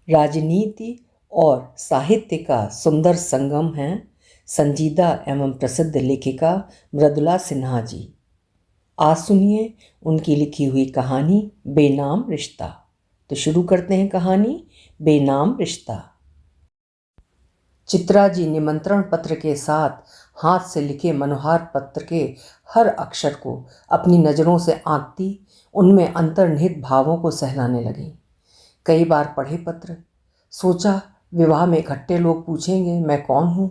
राजनीति और साहित्य का सुंदर संगम है संजीदा एवं प्रसिद्ध लेखिका मृदुला सिन्हा जी। आज सुनिए उनकी लिखी हुई कहानी बेनाम रिश्ता। तो शुरू करते हैं कहानी बेनाम रिश्ता। चित्रा जी निमंत्रण पत्र के साथ हाथ से लिखे मनोहार पत्र के हर अक्षर को अपनी नज़रों से आंकती, उनमें अंतर्निहित भावों को सहलाने लगी। कई बार पढ़े पत्र, सोचा विवाह में इकट्ठे लोग पूछेंगे मैं कौन हूँ,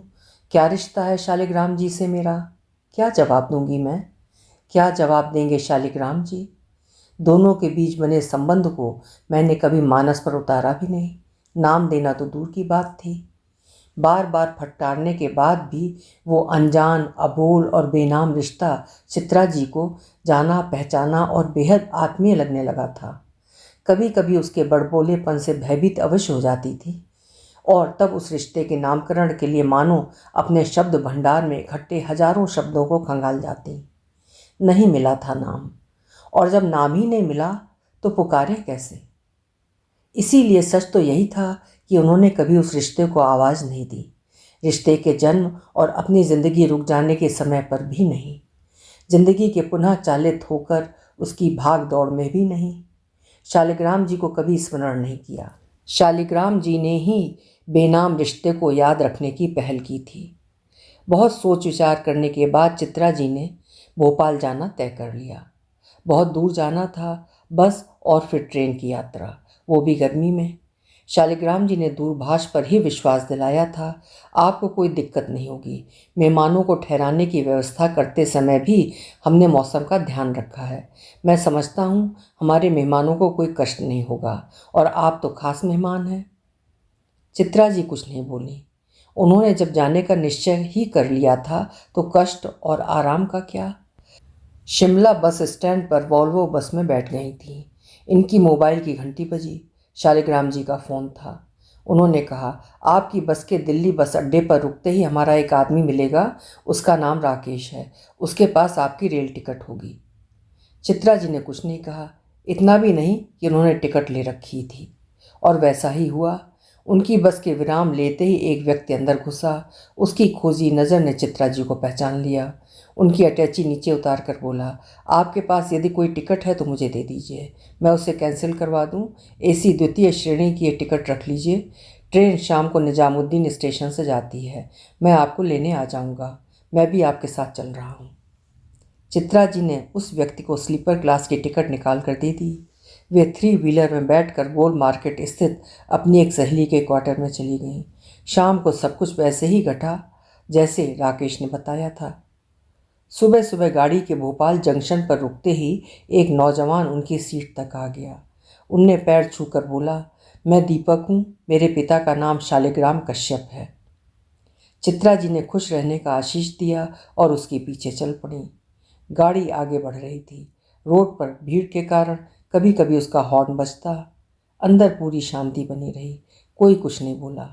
क्या रिश्ता है शालिग्राम जी से मेरा। क्या जवाब दूंगी मैं, क्या जवाब देंगे शालिग्राम जी। दोनों के बीच बने संबंध को मैंने कभी मानस पर उतारा भी नहीं, नाम देना तो दूर की बात थी। बार बार फटकारने के बाद भी वो अनजान, अबोल और बेनाम रिश्ता चित्रा जी को जाना पहचाना और बेहद आत्मीय लगने लगा था। कभी कभी उसके बड़बोलेपन से भयभीत अवश्य हो जाती थी और तब उस रिश्ते के नामकरण के लिए मानो अपने शब्द भंडार में इकट्ठे हजारों शब्दों को खंगाल जाती। नहीं मिला था नाम, और जब नाम ही नहीं मिला तो पुकारे कैसे। इसीलिए सच तो यही था कि उन्होंने कभी उस रिश्ते को आवाज़ नहीं दी, रिश्ते के जन्म और अपनी ज़िंदगी रुक जाने के समय पर भी नहीं, जिंदगी के पुनः चालित होकर उसकी भाग दौड़ में भी नहीं। शालिग्राम जी को कभी स्मरण नहीं किया। शालिग्राम जी ने ही बेनाम रिश्ते को याद रखने की पहल की थी। बहुत सोच विचार करने के बाद चित्रा जी ने भोपाल जाना तय कर लिया। बहुत दूर जाना था, बस और फिर ट्रेन की यात्रा, वो भी गर्मी में। शालिग्राम जी ने दूरभाष पर ही विश्वास दिलाया था, आपको कोई दिक्कत नहीं होगी। मेहमानों को ठहराने की व्यवस्था करते समय भी हमने मौसम का ध्यान रखा है। मैं समझता हूँ हमारे मेहमानों को कोई कष्ट नहीं होगा, और आप तो खास मेहमान हैं। चित्रा जी कुछ नहीं बोली। उन्होंने जब जाने का निश्चय ही कर लिया था तो कष्ट और आराम का क्या। शिमला बस स्टैंड पर वॉल्वो बस में बैठ गई थी। इनकी मोबाइल की घंटी बजी। शालिग्राम जी का फ़ोन था। उन्होंने कहा, आपकी बस के दिल्ली बस अड्डे पर रुकते ही हमारा एक आदमी मिलेगा, उसका नाम राकेश है, उसके पास आपकी रेल टिकट होगी। चित्रा जी ने कुछ नहीं कहा, इतना भी नहीं कि उन्होंने टिकट ले रखी थी। और वैसा ही हुआ। उनकी बस के विराम लेते ही एक व्यक्ति अंदर घुसा। उसकी खोजी नज़र ने चित्रा जी को पहचान लिया। उनकी अटैची नीचे उतार कर बोला, आपके पास यदि कोई टिकट है तो मुझे दे दीजिए, मैं उसे कैंसिल करवा दूं। एसी द्वितीय श्रेणी की ये टिकट रख लीजिए। ट्रेन शाम को निजामुद्दीन स्टेशन से जाती है, मैं आपको लेने आ जाऊंगा। मैं भी आपके साथ चल रहा हूँ। चित्रा जी ने उस व्यक्ति को स्लीपर क्लास की टिकट निकाल कर दे दी। वे 3 व्हीलर में बैठकर गोल मार्केट स्थित अपनी एक सहेली के क्वार्टर में चली गईं। शाम को सब कुछ वैसे ही घटा जैसे राकेश ने बताया था। सुबह सुबह गाड़ी के भोपाल जंक्शन पर रुकते ही एक नौजवान उनकी सीट तक आ गया। उनने पैर छूकर बोला, मैं दीपक हूँ, मेरे पिता का नाम शालिग्राम कश्यप है। चित्रा जी ने खुश रहने का आशीष दिया और उसके पीछे चल पड़ी। गाड़ी आगे बढ़ रही थी। रोड पर भीड़ के कारण कभी कभी उसका हॉर्न बजता। अंदर पूरी शांति बनी रही, कोई कुछ नहीं बोला।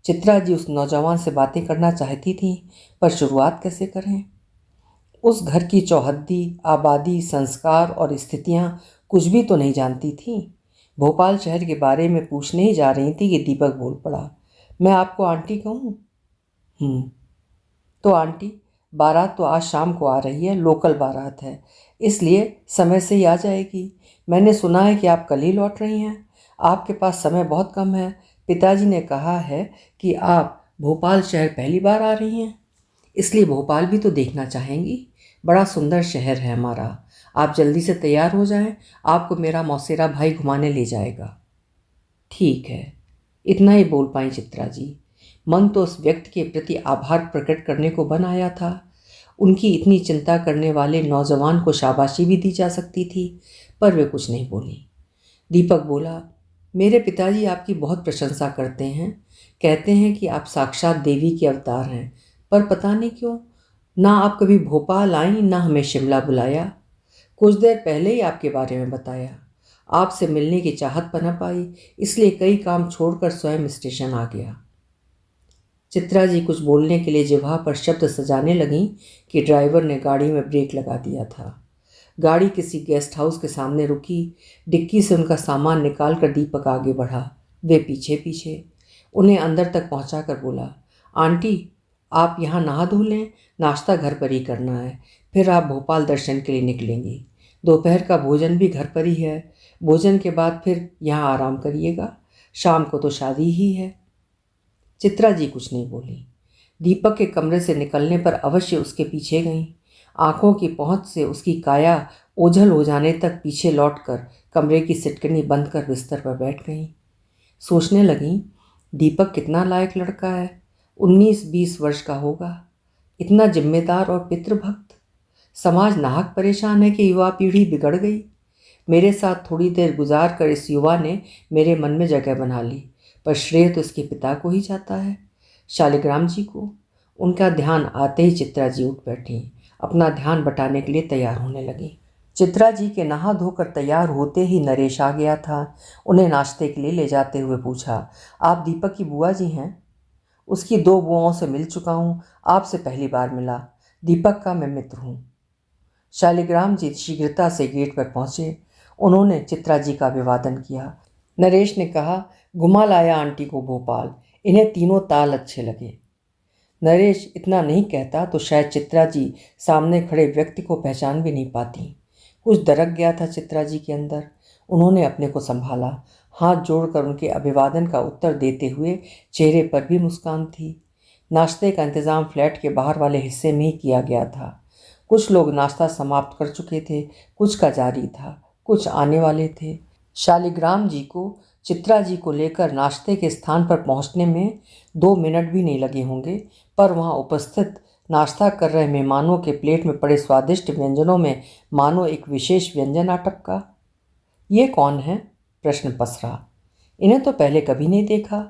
चित्रा जी उस नौजवान से बातें करना चाहती थीं, पर शुरुआत कैसे करें। उस घर की चौहद्दी, आबादी, संस्कार और स्थितियां कुछ भी तो नहीं जानती थीं। भोपाल शहर के बारे में पूछने ही जा रही थी कि दीपक बोल पड़ा, मैं आपको आंटी कहूँ? तो आंटी, बारात तो आज शाम को आ रही है, लोकल बारात है, इसलिए समय से ही आ जाएगी। मैंने सुना है कि आप कल ही लौट रही हैं, आपके पास समय बहुत कम है। पिताजी ने कहा है कि आप भोपाल शहर पहली बार आ रही हैं, इसलिए भोपाल भी तो देखना चाहेंगी। बड़ा सुंदर शहर है हमारा। आप जल्दी से तैयार हो जाएं, आपको मेरा मौसेरा भाई घुमाने ले जाएगा। ठीक है, इतना ही बोल पाई चित्रा जी। मन तो उस व्यक्ति के प्रति आभार प्रकट करने को बन आया था। उनकी इतनी चिंता करने वाले नौजवान को शाबाशी भी दी जा सकती थी, पर वे कुछ नहीं बोली। दीपक बोला, मेरे पिताजी आपकी बहुत प्रशंसा करते हैं, कहते हैं कि आप साक्षात देवी के अवतार हैं, पर पता नहीं क्यों ना आप कभी भोपाल आई, ना हमें शिमला बुलाया। कुछ देर पहले ही आपके बारे में बताया। आपसे मिलने की चाहत पनप आई, इसलिए कई काम छोड़कर स्वयं स्टेशन आ गया। चित्रा जी कुछ बोलने के लिए जिह्वा पर शब्द सजाने लगीं कि ड्राइवर ने गाड़ी में ब्रेक लगा दिया था। गाड़ी किसी गेस्ट हाउस के सामने रुकी। डिक्की से उनका सामान निकालकर दीपक आगे बढ़ा। वे पीछे पीछे उन्हें अंदर तक पहुंचा कर बोला, आंटी आप यहाँ नहा धो लें, नाश्ता घर पर ही करना है, फिर आप भोपाल दर्शन के लिए निकलेंगी। दोपहर का भोजन भी घर पर ही है, भोजन के बाद फिर यहाँ आराम करिएगा, शाम को तो शादी ही है। चित्रा जी कुछ नहीं बोली। दीपक के कमरे से निकलने पर अवश्य उसके पीछे गईं। आंखों की पहुंच से उसकी काया ओझल हो जाने तक पीछे लौटकर कमरे की सिटकनी बंद कर बिस्तर पर बैठ गईं। सोचने लगीं, दीपक कितना लायक लड़का है, 19-20 वर्ष का होगा, इतना जिम्मेदार और पितृभक्त। समाज नाहक परेशान है कि युवा पीढ़ी बिगड़ गई। मेरे साथ थोड़ी देर गुजार कर इस युवा ने मेरे मन में जगह बना ली, पर श्रेय तो इसके पिता को ही जाता है, शालिग्राम जी को। उनका ध्यान आते ही चित्रा जी उठ बैठी, अपना ध्यान बटाने के लिए तैयार होने लगी। चित्रा जी के नहा धोकर तैयार होते ही नरेश आ गया था। उन्हें नाश्ते के लिए ले जाते हुए पूछा, आप दीपक की बुआ जी हैं? उसकी 2 बुआओं से मिल चुका हूँ, आपसे पहली बार मिला। दीपक का मैं मित्र हूँ। शालिग्राम जी शीघ्रता से गेट पर पहुँचे। उन्होंने चित्रा जी का अभिवादन किया। नरेश ने कहा, घुमा लाया आंटी को भोपाल, इन्हें तीनों ताल अच्छे लगे। नरेश इतना नहीं कहता तो शायद चित्रा जी सामने खड़े व्यक्ति को पहचान भी नहीं पाती। कुछ दरक गया था चित्रा जी के अंदर। उन्होंने अपने को संभाला, हाथ जोड़कर उनके अभिवादन का उत्तर देते हुए चेहरे पर भी मुस्कान थी। नाश्ते का इंतज़ाम फ्लैट के बाहर वाले हिस्से में ही किया गया था। कुछ लोग नाश्ता समाप्त कर चुके थे, कुछ का जारी था, कुछ आने वाले थे। शालिग्राम जी को चित्रा जी को लेकर नाश्ते के स्थान पर पहुंचने में 2 मिनट भी नहीं लगे होंगे, पर वहां उपस्थित नाश्ता कर रहे मेहमानों के प्लेट में पड़े स्वादिष्ट व्यंजनों में मानो एक विशेष व्यंजन आ टपका। ये कौन है? प्रश्न पसरा। इन्हें तो पहले कभी नहीं देखा।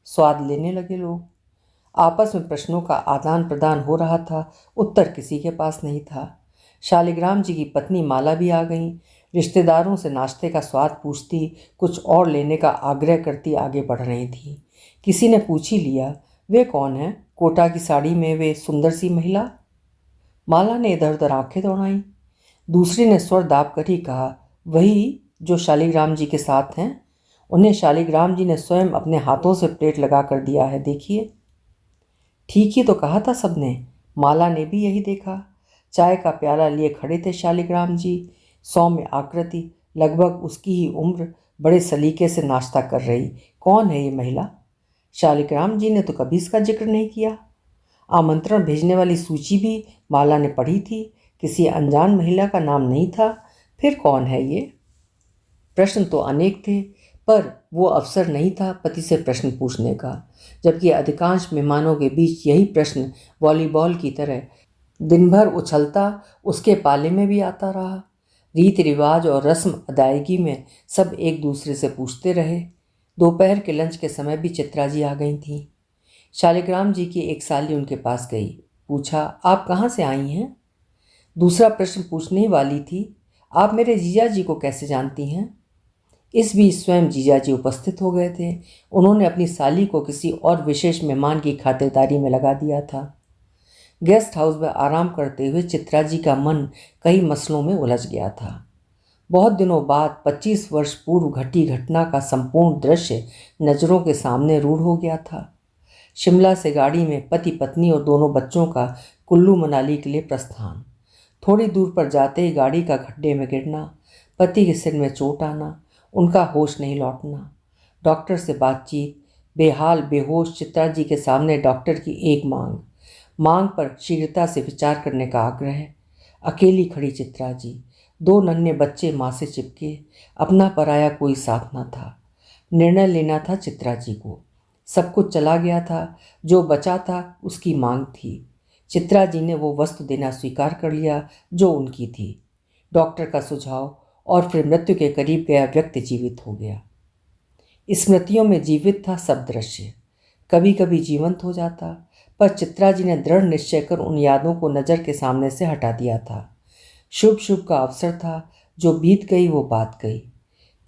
स्वाद लेने लगे लोग। आपस में प्रश्नों का आदान प्रदान हो रहा था, उत्तर किसी के पास नहीं था। शालिग्राम जी की पत्नी माला भी आ गई। रिश्तेदारों से नाश्ते का स्वाद पूछती, कुछ और लेने का आग्रह करती आगे बढ़ रही थी। किसी ने पूछ ही लिया, वे कौन है, कोटा की साड़ी में वे सुंदर सी महिला? माला ने इधर उधर आंखें दौड़ाईं। दूसरी ने स्वर दाब कर ही कहा, वही जो शालिग्राम जी के साथ हैं। उन्हें शालिग्राम जी ने स्वयं अपने हाथों से प्लेट लगा कर दिया है, देखिए। ठीक ही तो कहा था सबने। माला ने भी यही देखा। चाय का प्याला लिए खड़े थे शालिग्राम जी, सौम्य आकृति, लगभग उसकी ही उम्र, बड़े सलीके से नाश्ता कर रही। कौन है ये महिला? शालिग्राम जी ने तो कभी इसका जिक्र नहीं किया। आमंत्रण भेजने वाली सूची भी माला ने पढ़ी थी, किसी अनजान महिला का नाम नहीं था। फिर कौन है ये? प्रश्न तो अनेक थे, पर वो अवसर नहीं था पति से प्रश्न पूछने का, जबकि अधिकांश मेहमानों के बीच यही प्रश्न वॉलीबॉल की तरह दिन भर उछलता उसके पाले में भी आता रहा। रीति रिवाज और रस्म अदायगी में सब एक दूसरे से पूछते रहे। दोपहर के लंच के समय भी चित्रा जी आ गई थीं। शालिग्राम जी की एक साली उनके पास गई, पूछा, आप कहाँ से आई हैं? दूसरा प्रश्न पूछने ही वाली थी, आप मेरे जीजा जी को कैसे जानती हैं? इस बीच स्वयं जीजा जी उपस्थित हो गए थे। उन्होंने अपनी साली को किसी और विशेष मेहमान की खातिरदारी में लगा दिया था। गेस्ट हाउस में आराम करते हुए चित्रा जी का मन कई मसलों में उलझ गया था। बहुत दिनों बाद 25 वर्ष पूर्व घटी घटना का संपूर्ण दृश्य नज़रों के सामने रूढ़ हो गया था। शिमला से गाड़ी में पति पत्नी और दोनों बच्चों का कुल्लू मनाली के लिए प्रस्थान। थोड़ी दूर पर जाते ही गाड़ी का गड्ढे में गिरना, पति के सिर में चोट आना, उनका होश नहीं लौटना। डॉक्टर से बातचीत, बेहाल बेहोश चित्रा जी के सामने डॉक्टर की एक मांग पर शीघ्रता से विचार करने का आग्रह। अकेली खड़ी चित्रा जी, 2 नन्हे बच्चे माँ से चिपके, अपना पराया कोई साथ न था। निर्णय लेना था चित्रा जी को। सब कुछ चला गया था, जो बचा था उसकी मांग थी। चित्रा जी ने वो वस्तु देना स्वीकार कर लिया जो उनकी थी। डॉक्टर का सुझाव, और फिर मृत्यु के करीब गया व्यक्ति जीवित हो गया। स्मृतियों में जीवित था सब दृश्य, कभी कभी जीवंत हो जाता, पर चित्रा जी ने दृढ़ निश्चय कर उन यादों को नज़र के सामने से हटा दिया था। शुभ शुभ का अवसर था, जो बीत गई वो बात गई।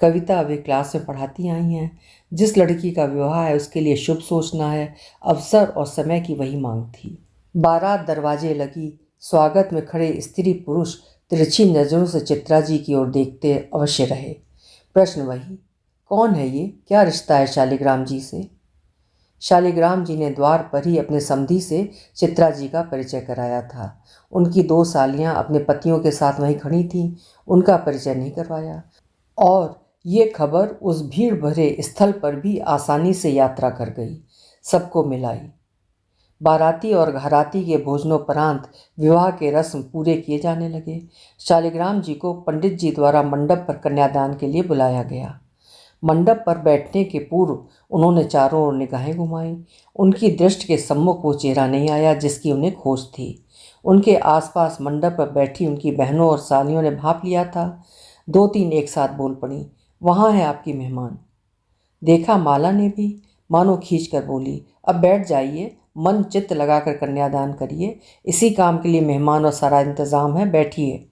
कविता वे क्लास में पढ़ाती आई हैं, जिस लड़की का विवाह है उसके लिए शुभ सोचना है, अवसर और समय की वही मांग थी। बारात दरवाजे लगी, स्वागत में खड़े स्त्री पुरुष तिरछी नज़रों से चित्रा जी की ओर देखते अवश्य रहे। प्रश्न वही, कौन है ये? क्या रिश्ता है शालिग्राम जी से? शालिग्राम जी ने द्वार पर ही अपने समधी से चित्रा जी का परिचय कराया था। उनकी 2 सालियां अपने पतियों के साथ वहीं खड़ी थीं, उनका परिचय नहीं करवाया। और ये खबर उस भीड़ भरे स्थल पर भी आसानी से यात्रा कर गई, सबको मिलाई। बाराती और घराती के भोजनोपरांत विवाह के रस्म पूरे किए जाने लगे। शालिग्राम जी को पंडित जी द्वारा मंडप पर कन्यादान के लिए बुलाया गया। मंडप पर बैठने के पूर्व उन्होंने चारों ओर निगाहें घुमाई। उनकी दृष्टि के सम्मुख वो चेहरा नहीं आया जिसकी उन्हें खोज थी। उनके आसपास मंडप पर बैठी उनकी बहनों और सालियों ने भांप लिया था। 2-3 एक साथ बोल पड़ी, वहाँ है आपकी मेहमान। देखा माला ने भी, मानो खींच कर बोली, अब बैठ जाइए, मन चित्त लगाकर कन्यादान करिए, इसी काम के लिए मेहमान और सारा इंतजाम है, बैठिए।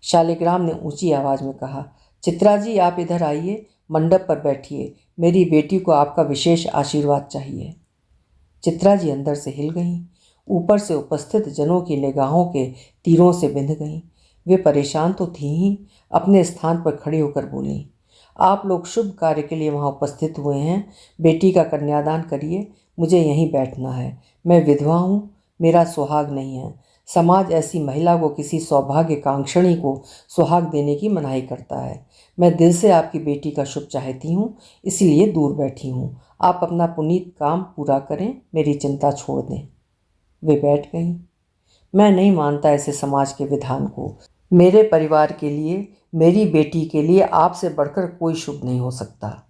शालिग्राम ने ऊंची आवाज में कहा, चित्रा जी आप इधर आइए, मंडप पर बैठिए, मेरी बेटी को आपका विशेष आशीर्वाद चाहिए। चित्रा जी अंदर से हिल गईं, ऊपर से उपस्थित जनों की निगाहों के तीरों से बिंध गईं। वे परेशान तो थीं ही, अपने स्थान पर खड़ी होकर बोलीं, आप लोग शुभ कार्य के लिए वहाँ उपस्थित हुए हैं, बेटी का कन्यादान करिए, मुझे यहीं बैठना है। मैं विधवा हूँ, मेरा सुहाग नहीं है। समाज ऐसी महिला को, किसी सौभाग्य कांक्षणी को सुहाग देने की मनाही करता है। मैं दिल से आपकी बेटी का शुभ चाहती हूँ, इसलिए दूर बैठी हूँ। आप अपना पुनीत काम पूरा करें, मेरी चिंता छोड़ दें। वे बैठ गईं। मैं नहीं मानता ऐसे समाज के विधान को। मेरे परिवार के लिए, मेरी बेटी के लिए आपसे बढ़कर कोई शुभ नहीं हो सकता।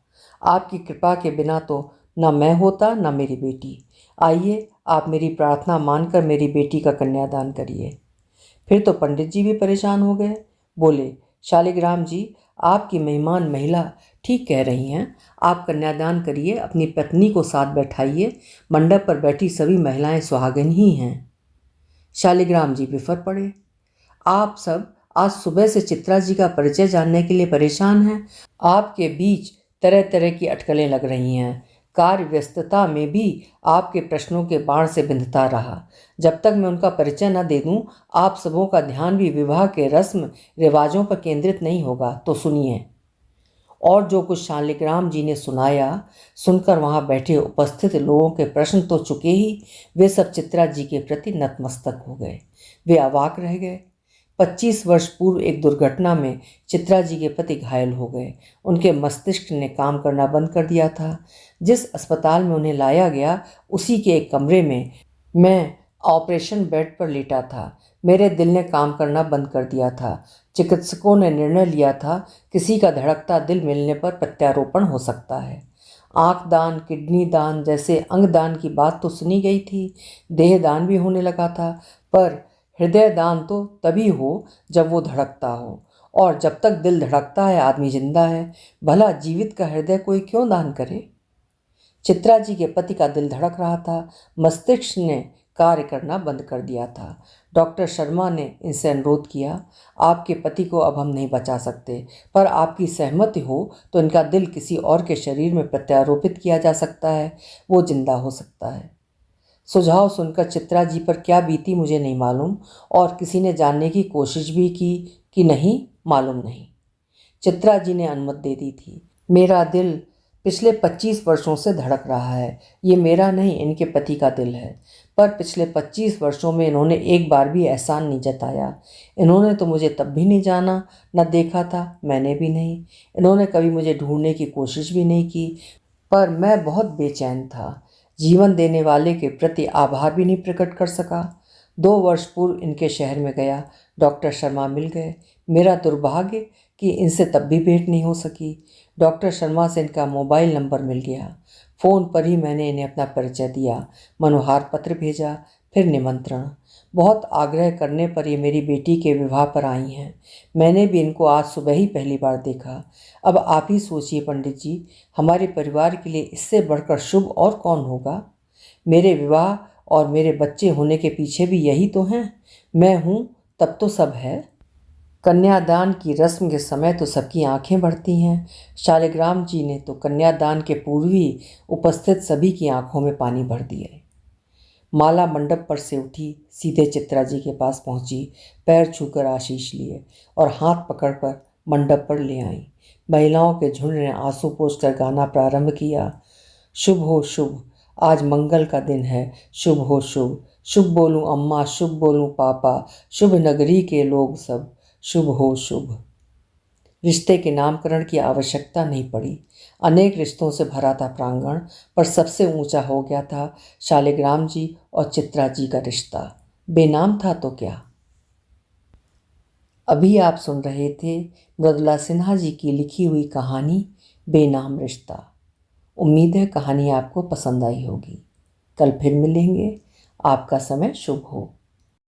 आपकी कृपा के बिना तो न मैं होता न मेरी बेटी। आइए, आप मेरी प्रार्थना मानकर मेरी बेटी का कन्यादान करिए। फिर तो पंडित जी भी परेशान हो गए। बोले, शालिग्राम जी, आपकी मेहमान महिला ठीक कह रही हैं, आप कन्यादान करिए, अपनी पत्नी को साथ बैठाइए, मंडप पर बैठी सभी महिलाएं सुहागिन ही हैं। शालिग्राम जी बिफर पड़े। आप सब आज सुबह से चित्रा जी का परिचय जानने के लिए परेशान हैं। आपके बीच तरह तरह की अटकलें लग रही हैं। कार्य व्यस्तता में भी आपके प्रश्नों के बाण से बिंधता रहा। जब तक मैं उनका परिचय न दे दूं, आप सबों का ध्यान भी विवाह के रस्म रिवाजों पर केंद्रित नहीं होगा। तो सुनिए। और जो कुछ शालिग्राम जी ने सुनाया, सुनकर वहां बैठे उपस्थित लोगों के प्रश्न तो चुके ही, वे सब चित्रा जी के प्रति नतमस्तक हो गए। वे अवाक रह गए। 25 वर्ष पूर्व एक दुर्घटना में चित्रा जी के पति घायल हो गए। उनके मस्तिष्क ने काम करना बंद कर दिया था। जिस अस्पताल में उन्हें लाया गया, उसी के एक कमरे में मैं ऑपरेशन बेड पर लेटा था। मेरे दिल ने काम करना बंद कर दिया था। चिकित्सकों ने निर्णय लिया था, किसी का धड़कता दिल मिलने पर प्रत्यारोपण हो सकता है। आँख दान, किडनी दान जैसे अंग दान की बात तो सुनी गई थी, देह दान भी होने लगा था, पर हृदय दान तो तभी हो जब वो धड़कता हो, और जब तक दिल धड़कता है आदमी जिंदा है। भला जीवित का हृदय कोई क्यों दान करे? चित्रा जी के पति का दिल धड़क रहा था, मस्तिष्क ने कार्य करना बंद कर दिया था। डॉक्टर शर्मा ने इनसे अनुरोध किया, आपके पति को अब हम नहीं बचा सकते, पर आपकी सहमति हो तो इनका दिल किसी और के शरीर में प्रत्यारोपित किया जा सकता है, वो जिंदा हो सकता है। सुझाव सुनकर चित्रा जी पर क्या बीती मुझे नहीं मालूम, और किसी ने जानने की कोशिश भी की कि नहीं, मालूम नहीं। चित्रा जी ने अनुमति दे दी थी। मेरा दिल पिछले 25 वर्षों से धड़क रहा है। ये मेरा नहीं, इनके पति का दिल है। पर पिछले 25 वर्षों में इन्होंने एक बार भी एहसान नहीं जताया। इन्होंने तो मुझे तब भी नहीं जाना, न देखा था, मैंने भी नहीं। इन्होंने कभी मुझे ढूंढने की कोशिश भी नहीं की, पर मैं बहुत बेचैन था। जीवन देने वाले के प्रति आभार भी नहीं प्रकट कर सका। 2 वर्ष पूर्व इनके शहर में गया, डॉक्टर शर्मा मिल गए। मेरा दुर्भाग्य कि इनसे तब भी भेंट नहीं हो सकी। डॉक्टर शर्मा से इनका मोबाइल नंबर मिल गया। फ़ोन पर ही मैंने इन्हें अपना परिचय दिया, मनोहार पत्र भेजा, फिर निमंत्रण। बहुत आग्रह करने पर ये मेरी बेटी के विवाह पर आई हैं। मैंने भी इनको आज सुबह ही पहली बार देखा। अब आप ही सोचिए पंडित जी, हमारे परिवार के लिए इससे बढ़कर शुभ और कौन होगा? मेरे विवाह और मेरे बच्चे होने के पीछे भी यही तो हैं। मैं हूँ तब तो सब है। कन्यादान की रस्म के समय तो सबकी आंखें भरती हैं। शालिग्राम जी ने तो कन्यादान के पूर्व ही उपस्थित सभी की आंखों में पानी भर दिए। माला मंडप पर से उठी, सीधे चित्रा जी के पास पहुंची, पैर छूकर आशीष लिए और हाथ पकड़कर मंडप पर ले आई। महिलाओं के झुंड ने आंसू पोंछकर गाना प्रारंभ किया। शुभ हो शुभ, आज मंगल का दिन है, शुभ हो शुभ, शुभ बोलूं अम्मा, शुभ बोलूं पापा, शुभ नगरी के लोग सब, शुभ हो शुभ। रिश्ते के नामकरण की आवश्यकता नहीं पड़ी। अनेक रिश्तों से भरा था प्रांगण, पर सबसे ऊंचा हो गया था शालिग्राम जी और चित्रा जी का रिश्ता। बेनाम था तो क्या। अभी आप सुन रहे थे मृदुला सिन्हा जी की लिखी हुई कहानी बेनाम रिश्ता। उम्मीद है कहानी आपको पसंद आई होगी। कल फिर मिलेंगे। आपका समय शुभ हो।